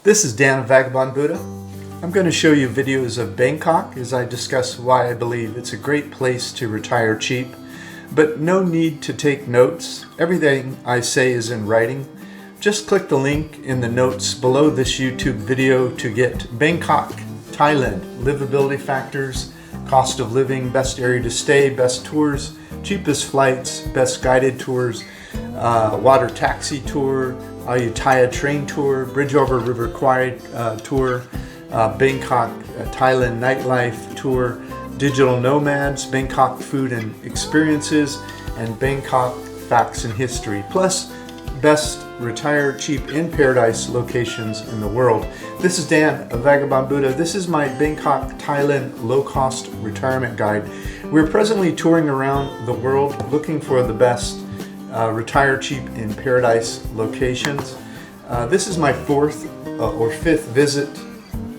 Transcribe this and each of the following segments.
This is Dan of Vagabond Buddha. I'm going to show you videos of Bangkok as I discuss why I believe it's a great place to retire cheap, but no need to take notes. Everything I say is in writing. Just click the link in the notes below this YouTube video to get Bangkok, Thailand, livability factors, cost of living, best area to stay, best tours, cheapest flights, best guided tours, water taxi tour, 𝐈𝐢𝐵𝐾𝐄 train tour, bridge over River Kwai tour, Bangkok, Thailand nightlife tour, digital nomads, Bangkok food and experiences, and Bangkok facts and history, plus best retire cheap in paradise locations in the world. This is Dan of Vagabond Buddha. This is my Bangkok, Thailand low-cost retirement guide. We're presently touring around the world looking for the best retire cheap in paradise locations. This is my fourth or fifth visit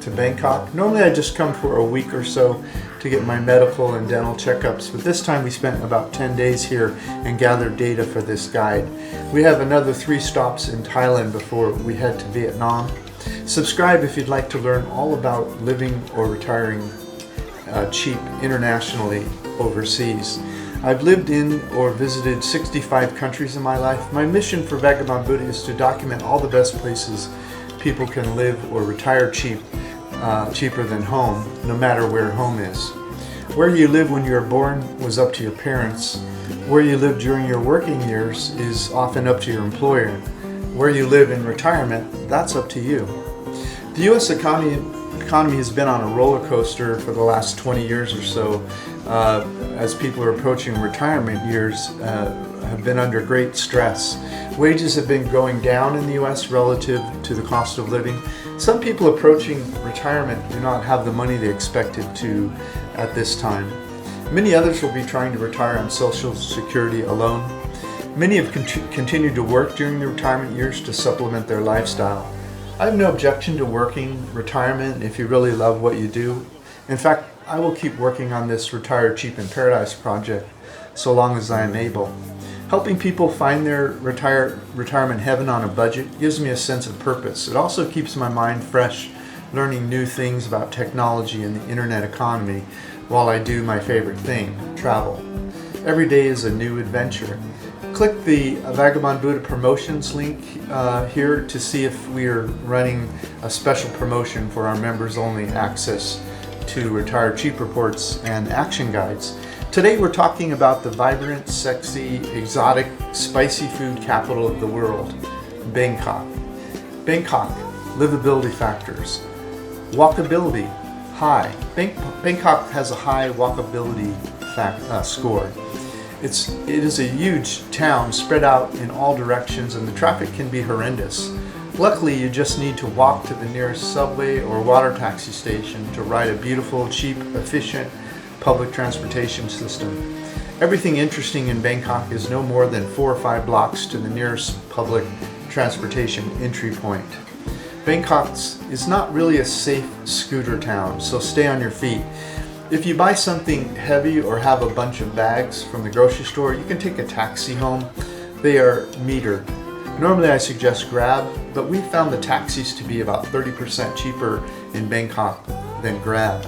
to Bangkok. Normally I just come for a week or so to get my medical and dental checkups, but this time we spent about 10 days here and gathered data for this guide. We have another 3 stops in Thailand before we head to Vietnam. Subscribe if you'd like to learn all about living or retiring cheap internationally overseas. I've lived in or visited 65 countries in my life. My mission for Vagabond Buddha is to document all the best places people can live or retire cheap, cheaper than home, no matter where home is. Where you live when you were born was up to your parents. Where you live during your working years is often up to your employer. Where you live in retirement, that's up to you. The U.S. economy has been on a roller coaster for the last 20 years or so. As people are approaching retirement years, have been under great stress. Wages have been going down in the U.S. relative to the cost of living. Some people approaching retirement do not have the money they expected to at this time. Many others will be trying to retire on Social Security alone. Many have continued to work during the retirement years to supplement their lifestyle. I have no objection to working retirement if you really love what you do. In fact, I will keep working on this Retire Cheap in Paradise project so long as I am able. Helping people find their retirement heaven on a budget gives me a sense of purpose. It also keeps my mind fresh, learning new things about technology and the internet economy while I do my favorite thing, travel. Every day is a new adventure. Click the Vagabond Buddha promotions link here to see if we are running a special promotion for our members only access to Retire Cheap reports and action guides. Today we're talking about the vibrant, sexy, exotic, spicy food capital of the world, Bangkok. Bangkok, livability factors. Walkability, high. Bangkok has a high walkability score. It is a huge town spread out in all directions and the traffic can be horrendous. Luckily, you just need to walk to the nearest subway or water taxi station to ride a beautiful, cheap, efficient public transportation system. Everything interesting in Bangkok is no more than 4 or 5 blocks to the nearest public transportation entry point. Bangkok is not really a safe scooter town, so stay on your feet. If you buy something heavy or have a bunch of bags from the grocery store, you can take a taxi home. They are metered. Normally I suggest Grab, but we found the taxis to be about 30% cheaper in Bangkok than Grab.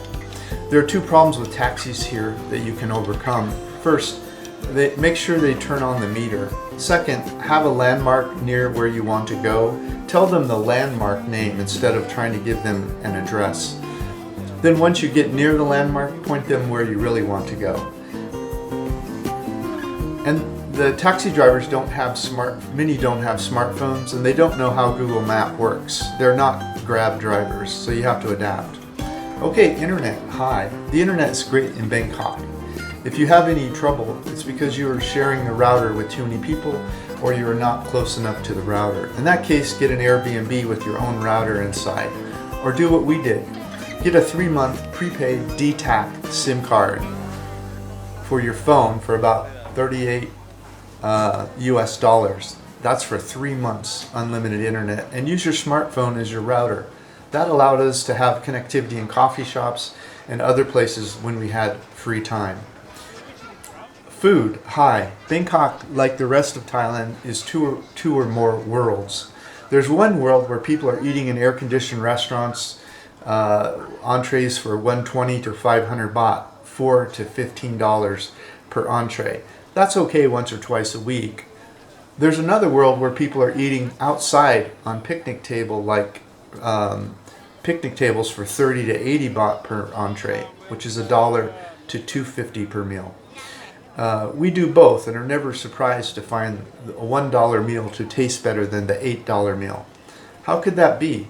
There are 2 problems with taxis here that you can overcome. First, make sure they turn on the meter. Second, have a landmark near where you want to go. Tell them the landmark name instead of trying to give them an address. Then once you get near the landmark, point them where you really want to go. And the taxi drivers many don't have smartphones and they don't know how Google Map works. They're not Grab drivers, so you have to adapt. Okay, internet, hi. The internet is great in Bangkok. If you have any trouble, it's because you are sharing the router with too many people or you are not close enough to the router. In that case, get an Airbnb with your own router inside. Or do what we did. Get a 3-month prepaid DTAC SIM card for your phone for about $38 US. That's for 3 months unlimited internet, and use your smartphone as your router. That allowed us to have connectivity in coffee shops and other places when we had free time. Food, hi. Bangkok, like the rest of Thailand, is two or more worlds. There's one world where people are eating in air-conditioned restaurants, entrees for 120 to 500 baht, $4 to $15 per entree. That's okay once or twice a week. There's another world where people are eating outside on picnic tables for 30 to 80 baht per entree, which is $1 to $2.50 per meal. We do both and are never surprised to find a $1 meal to taste better than the $8 meal. How could that be?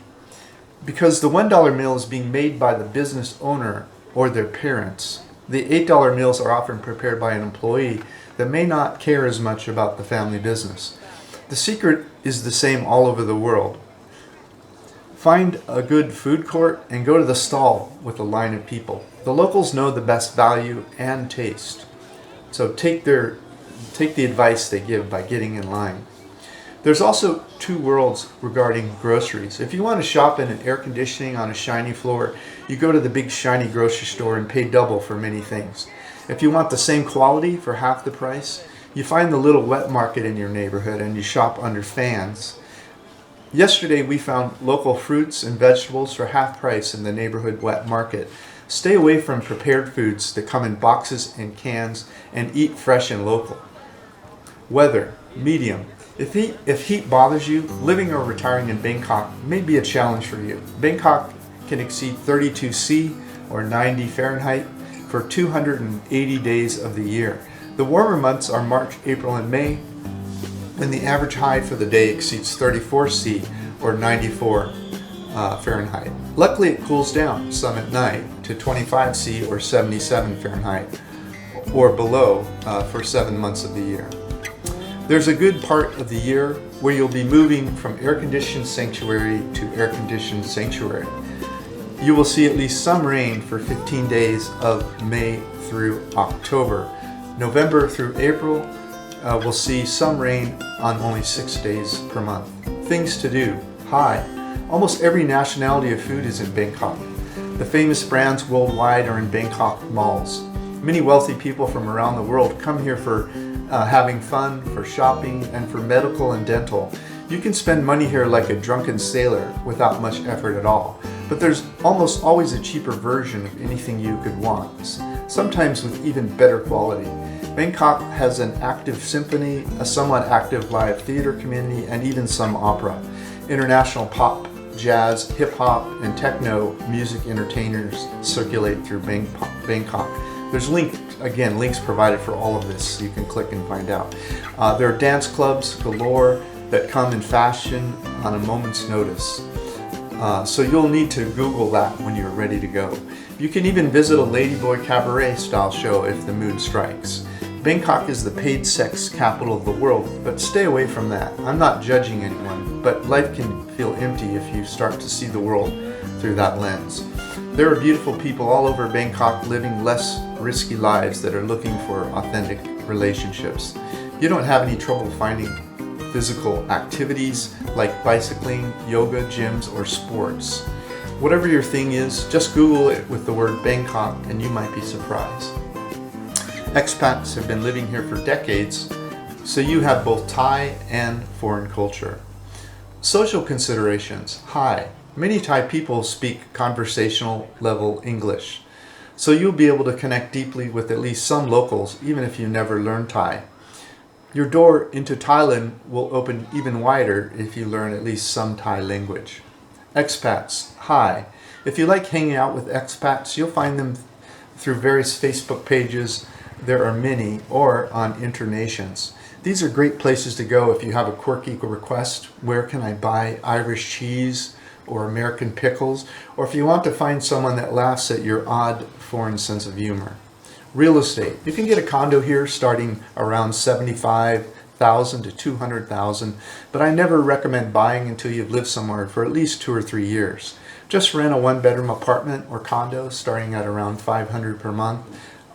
Because the $1 meal is being made by the business owner or their parents. The $8 meals are often prepared by an employee that may not care as much about the family business. The secret is the same all over the world. Find a good food court and go to the stall with a line of people. The locals know the best value and taste. So take the advice they give by getting in line. There's also two worlds regarding groceries. If you want to shop in an air conditioning on a shiny floor, you go to the big shiny grocery store and pay double for many things. If you want the same quality for half the price, you find the little wet market in your neighborhood and you shop under fans. Yesterday we found local fruits and vegetables for half price in the neighborhood wet market. Stay away from prepared foods that come in boxes and cans and eat fresh and local. Weather, medium. If heat bothers you, living or retiring in Bangkok may be a challenge for you. Bangkok can exceed 32 C or 90 Fahrenheit for 280 days of the year. The warmer months are March, April, and May, and the average high for the day exceeds 34 C or 94 Fahrenheit. Luckily, it cools down some at night to 25 C or 77 Fahrenheit or below for 7 months of the year. There's a good part of the year where you'll be moving from air-conditioned sanctuary to air-conditioned sanctuary. You will see at least some rain for 15 days of May through October. November through April, we'll see some rain on only 6 days per month. Things to do. Hi. Almost every nationality of food is in Bangkok. The famous brands worldwide are in Bangkok malls. Many wealthy people from around the world come here for having fun, for shopping, and for medical and dental. You can spend money here like a drunken sailor without much effort at all. But there's almost always a cheaper version of anything you could want, sometimes with even better quality. Bangkok has an active symphony, a somewhat active live theater community, and even some opera. International pop, jazz, hip-hop, and techno music entertainers circulate through Bangkok. There's links provided for all of this, so you can click and find out. There are dance clubs galore that come in fashion on a moment's notice. So you'll need to Google that when you're ready to go. You can even visit a ladyboy cabaret style show if the mood strikes. Bangkok is the paid sex capital of the world, but stay away from that. I'm not judging anyone, but life can feel empty if you start to see the world through that lens. There are beautiful people all over Bangkok living less risky lives that are looking for authentic relationships. You don't have any trouble finding physical activities like bicycling, yoga, gyms, or sports. Whatever your thing is, just Google it with the word Bangkok and you might be surprised. Expats have been living here for decades, so you have both Thai and foreign culture. Social considerations. Hi. Many Thai people speak conversational level English, so you'll be able to connect deeply with at least some locals even if you never learn Thai. Your door into Thailand will open even wider if you learn at least some Thai language. Expats. Hi. If you like hanging out with expats, you'll find them through various Facebook pages. There are many, or on Internations. These are great places to go if you have a quirky request. Where can I buy Irish cheese or American pickles? Or if you want to find someone that laughs at your odd foreign sense of humor. Real estate. You can get a condo here starting around $75,000 to $200,000, but I never recommend buying until you've lived somewhere for at least 2 or 3 years. Just rent a 1-bedroom apartment or condo starting at around $500 per month.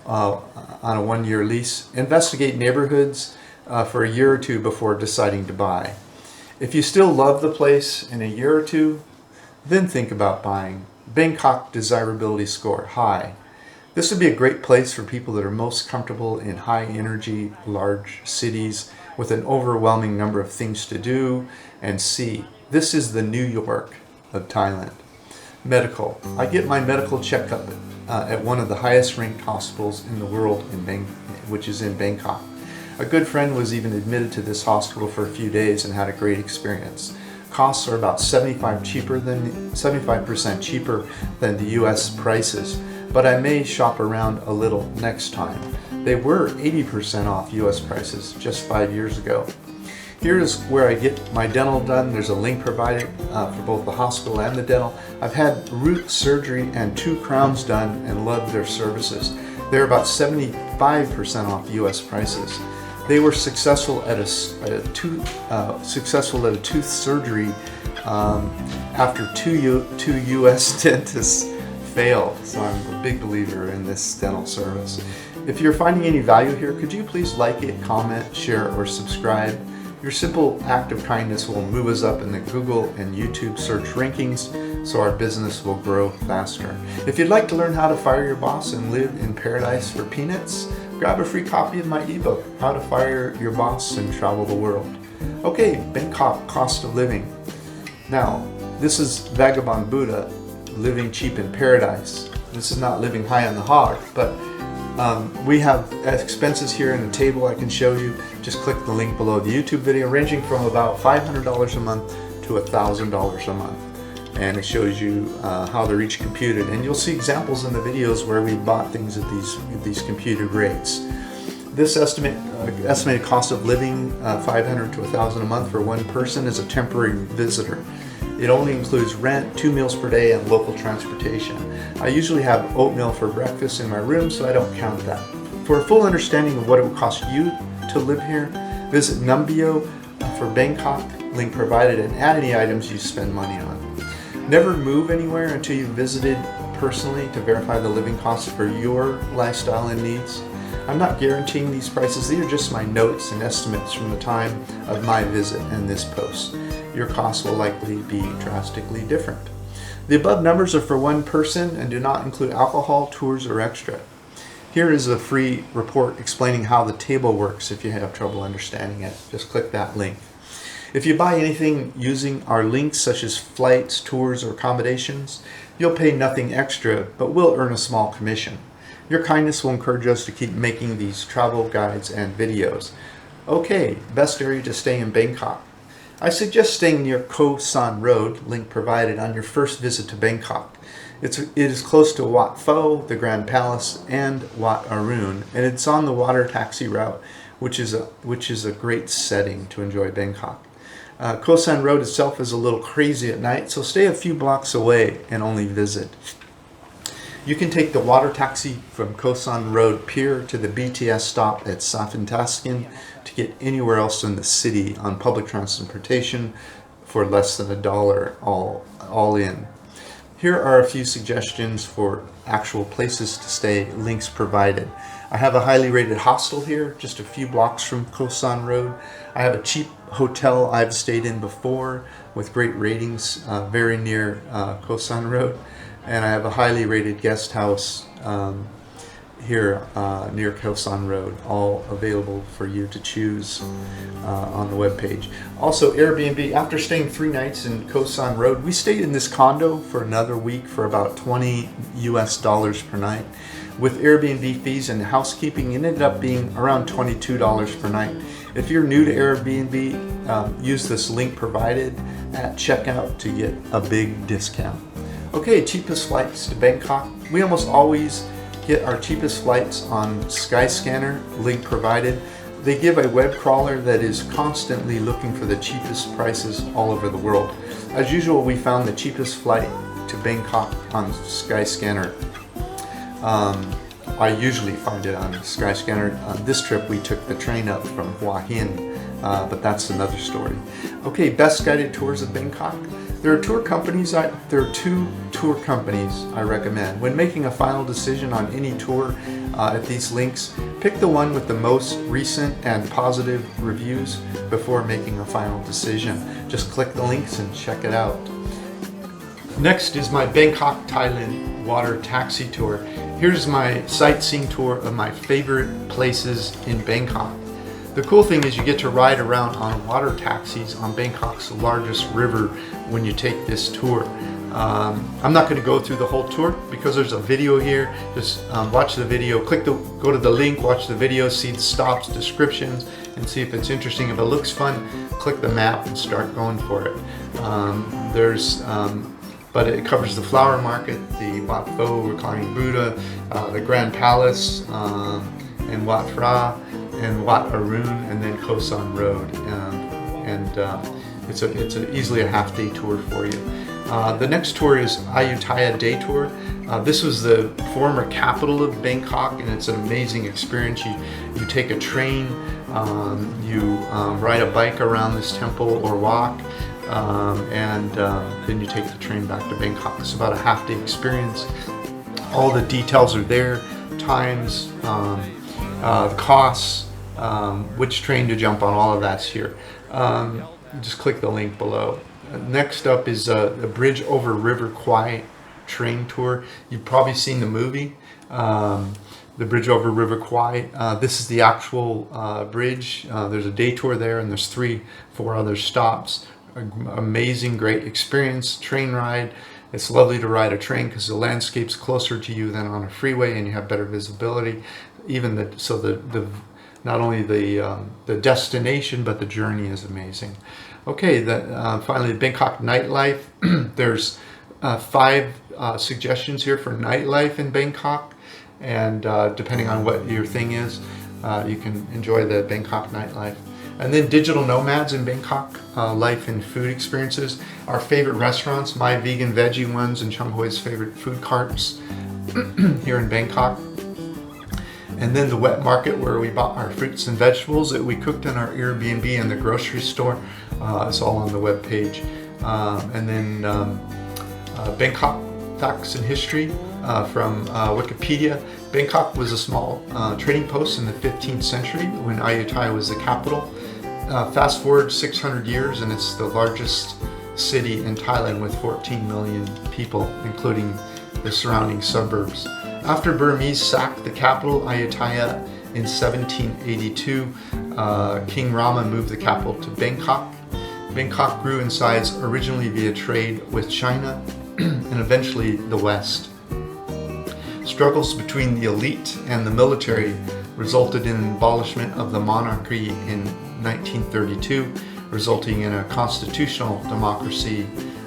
On a 1-year lease. Investigate neighborhoods for a year or two before deciding to buy. If you still love the place in a year or two, then think about buying. Bangkok desirability score high. This would be a great place for people that are most comfortable in high energy, large cities with an overwhelming number of things to do and see. This is the New York of Thailand. Medical. I get my medical checkup at one of the highest ranked hospitals in the world, which is in Bangkok. A good friend was even admitted to this hospital for a few days and had a great experience. Costs are about 75% cheaper than the US prices, but I may shop around a little next time. They were 80% off US prices just 5 years ago. Here's where I get my dental done. There's a link provided for both the hospital and the dental. I've had root surgery and 2 crowns done and love their services. They're about 75% off US prices. They were successful at a tooth surgery after two US dentists failed. So I'm a big believer in this dental service. If you're finding any value here, could you please like it, comment, share, or subscribe? Your simple act of kindness will move us up in the Google and YouTube search rankings, so our business will grow faster. If you'd like to learn how to fire your boss and live in paradise for peanuts, grab a free copy of my ebook, How to Fire Your Boss and Travel the World. Okay, Bangkok cost of living. Now, this is Vagabond Buddha, living cheap in paradise. This is not living high on the hog, but we have expenses here in a table I can show you. Just click the link below the YouTube video, ranging from about $500 a month to $1,000 a month. And it shows you how they're each computed. And you'll see examples in the videos where we bought things at these computed rates. This estimated cost of living, $500 to $1,000 a month for one person, is a temporary visitor. It only includes rent, 2 meals per day, and local transportation. I usually have oatmeal for breakfast in my room, so I don't count that. For a full understanding of what it would cost you to live here, visit Numbeo for Bangkok, link provided, and add any items you spend money on. Never move anywhere until you've visited personally to verify the living costs for your lifestyle and needs. I'm not guaranteeing these prices. These are just my notes and estimates from the time of my visit and this post. Your costs will likely be drastically different. The above numbers are for one person and do not include alcohol, tours, or extra. Here is a free report explaining how the table works if you have trouble understanding it. Just click that link. If you buy anything using our links, such as flights, tours, or accommodations, you'll pay nothing extra, but will earn a small commission. Your kindness will encourage us to keep making these travel guides and videos. Okay, best area to stay in Bangkok. I suggest staying near Koh San Road, link provided, on your first visit to Bangkok. It is close to Wat Pho, the Grand Palace, and Wat Arun, and it's on the water taxi route, which is a great setting to enjoy Bangkok. Koh San Road itself is a little crazy at night, so stay a few blocks away and only visit. You can take the water taxi from Koh San Road Pier to the BTS stop at Safintasken to get anywhere else in the city on public transportation for less than $1 all in. Here are a few suggestions for actual places to stay, links provided. I have a highly rated hostel here, just a few blocks from Koh San Road. I have a cheap hotel I've stayed in before with great ratings, very near Koh San Road. And I have a highly rated guest house here near Koh San Road, all available for you to choose on the webpage. Also, Airbnb. After staying 3 nights in Koh San Road, we stayed in this condo for another week for about $20 US per night. With Airbnb fees and housekeeping, it ended up being around $22 per night. If you're new to Airbnb, use this link provided at checkout to get a big discount. Okay, cheapest flights to Bangkok. We almost always get our cheapest flights on Skyscanner, link provided. They give a web crawler that is constantly looking for the cheapest prices all over the world. As usual, we found the cheapest flight to Bangkok on Skyscanner. I usually find it on Skyscanner. On this trip, we took the train up from Hua Hin, but that's another story. Okay, best guided tours of Bangkok. There are 2 tour companies I recommend. When making a final decision on any tour at these links, pick the one with the most recent and positive reviews before making a final decision. Just click the links and check it out. Next is my Bangkok, Thailand water taxi tour. Here's my sightseeing tour of my favorite places in Bangkok. The cool thing is you get to ride around on water taxis on Bangkok's largest river when you take this tour. I'm not going to go through the whole tour because there's a video here. Just watch the video, go to the link, watch the video, see the stops, descriptions, and see if it's interesting. If it looks fun, click the map and start going for it. But it covers the flower market, the Wat Pho reclining Buddha, the Grand Palace, and Wat Phra, and Wat Arun, and then Koh San Road. It's easily a half-day tour for you. The next tour is Ayutthaya Day Tour. This was the former capital of Bangkok, and it's an amazing experience. You take a train, you ride a bike around this temple or walk, and then you take the train back to Bangkok. It's about a half-day experience. All the details are there, times, costs, which train to jump on, all of that's here. Just click the link below. Next up is the Bridge Over River Kwai train tour. You've probably seen the movie, the Bridge Over River Kwai. This is the actual bridge. There's a day tour there, and there's 4 other stops. Amazing, great experience, train ride. It's lovely to ride a train because the landscape's closer to you than on a freeway, and you have better visibility. Not only the destination, but the journey is amazing. Okay, finally, Bangkok nightlife. There's 5 suggestions here for nightlife in Bangkok, and depending on what your thing is, you can enjoy the Bangkok nightlife. And then digital nomads in Bangkok, life and food experiences. Our favorite restaurants, my vegan veggie ones, and Chung Hoi's favorite food carts here in Bangkok. And then the wet market where we bought our fruits and vegetables that we cooked in our Airbnb and the grocery store. It's all on the web page. And then Bangkok facts and history from Wikipedia. Bangkok was a small trading post in the 15th century when Ayutthaya was the capital. Fast forward 600 years and it's the largest city in Thailand with 14 million people, including the surrounding suburbs. After Burmese sacked the capital, Ayutthaya, in 1782, King Rama moved the capital to Bangkok. Bangkok grew in size originally via trade with China and eventually the West. Struggles between the elite and the military resulted in an abolishment of the monarchy in 1932, resulting in a constitutional democracy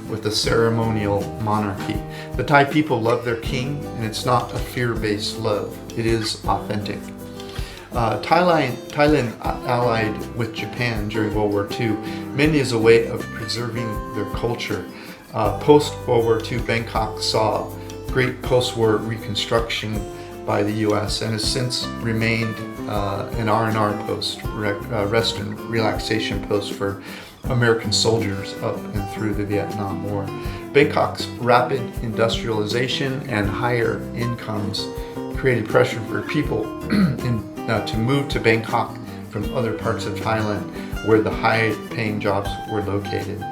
with a ceremonial monarchy. The Thai people love their king, and it's not a fear-based love. It is authentic. Thailand allied with Japan during World War II, mainly as a way of preserving their culture. Post-World War II, Bangkok saw great post-war reconstruction by the U.S. and has since remained an R&R post, rest and relaxation post for American soldiers up and through the Vietnam War. Bangkok's rapid industrialization and higher incomes created pressure for people to move to Bangkok from other parts of Thailand where the high-paying jobs were located.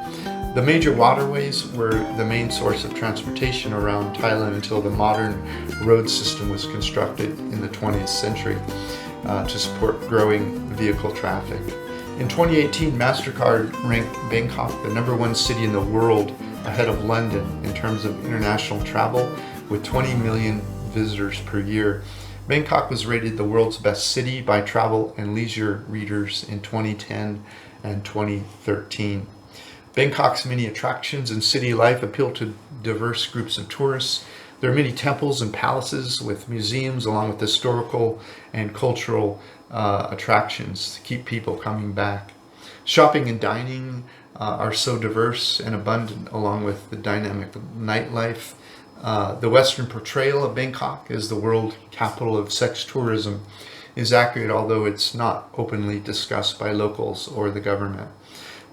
The major waterways were the main source of transportation around Thailand until the modern road system was constructed in the 20th century to support growing vehicle traffic. In 2018, MasterCard ranked Bangkok the #1 city in the world ahead of London in terms of international travel with 20 million visitors per year. Bangkok was rated the world's best city by travel and leisure readers in 2010 and 2013. Bangkok's many attractions and city life appeal to diverse groups of tourists. There are many temples and palaces with museums along with historical and cultural attractions to keep people coming back. Shopping and dining are so diverse and abundant along with the dynamic nightlife. The Western portrayal of Bangkok as the world capital of sex tourism is accurate, although it's not openly discussed by locals or the government.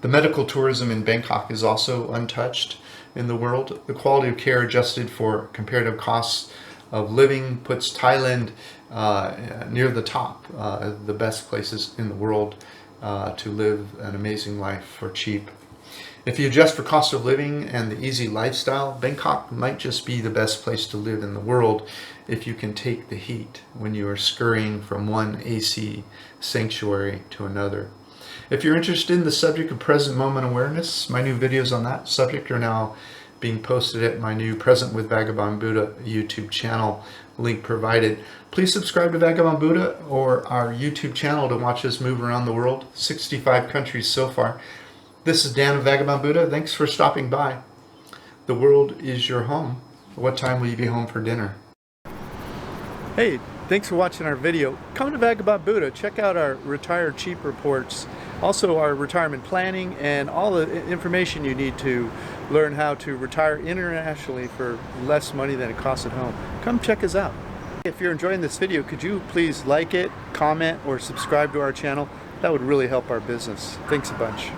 The medical tourism in Bangkok is also untouched in the world. The quality of care adjusted for comparative costs of living puts Thailand near the top, the best places in the world to live an amazing life for cheap. If you adjust for cost of living and the easy lifestyle, Bangkok might just be the best place to live in the world if you can take the heat when you are scurrying from one AC sanctuary to another. If you're interested in the subject of present moment awareness, my new videos on that subject are now being posted at my new Present with Vagabond Buddha YouTube channel, link provided. Please subscribe to Vagabond Buddha or our YouTube channel to watch us move around the world, 65 countries so far. This is Dan of Vagabond Buddha. Thanks for stopping by. The world is your home. What time will you be home for dinner? Hey, thanks for watching our video. Come to Vagabond Buddha. Check out our Retire Cheap reports, also our retirement planning, and all the information you need to learn how to retire internationally for less money than it costs at home. Come check us out. If you're enjoying this video, could you please like it, comment, or subscribe to our channel? That would really help our business. Thanks a bunch.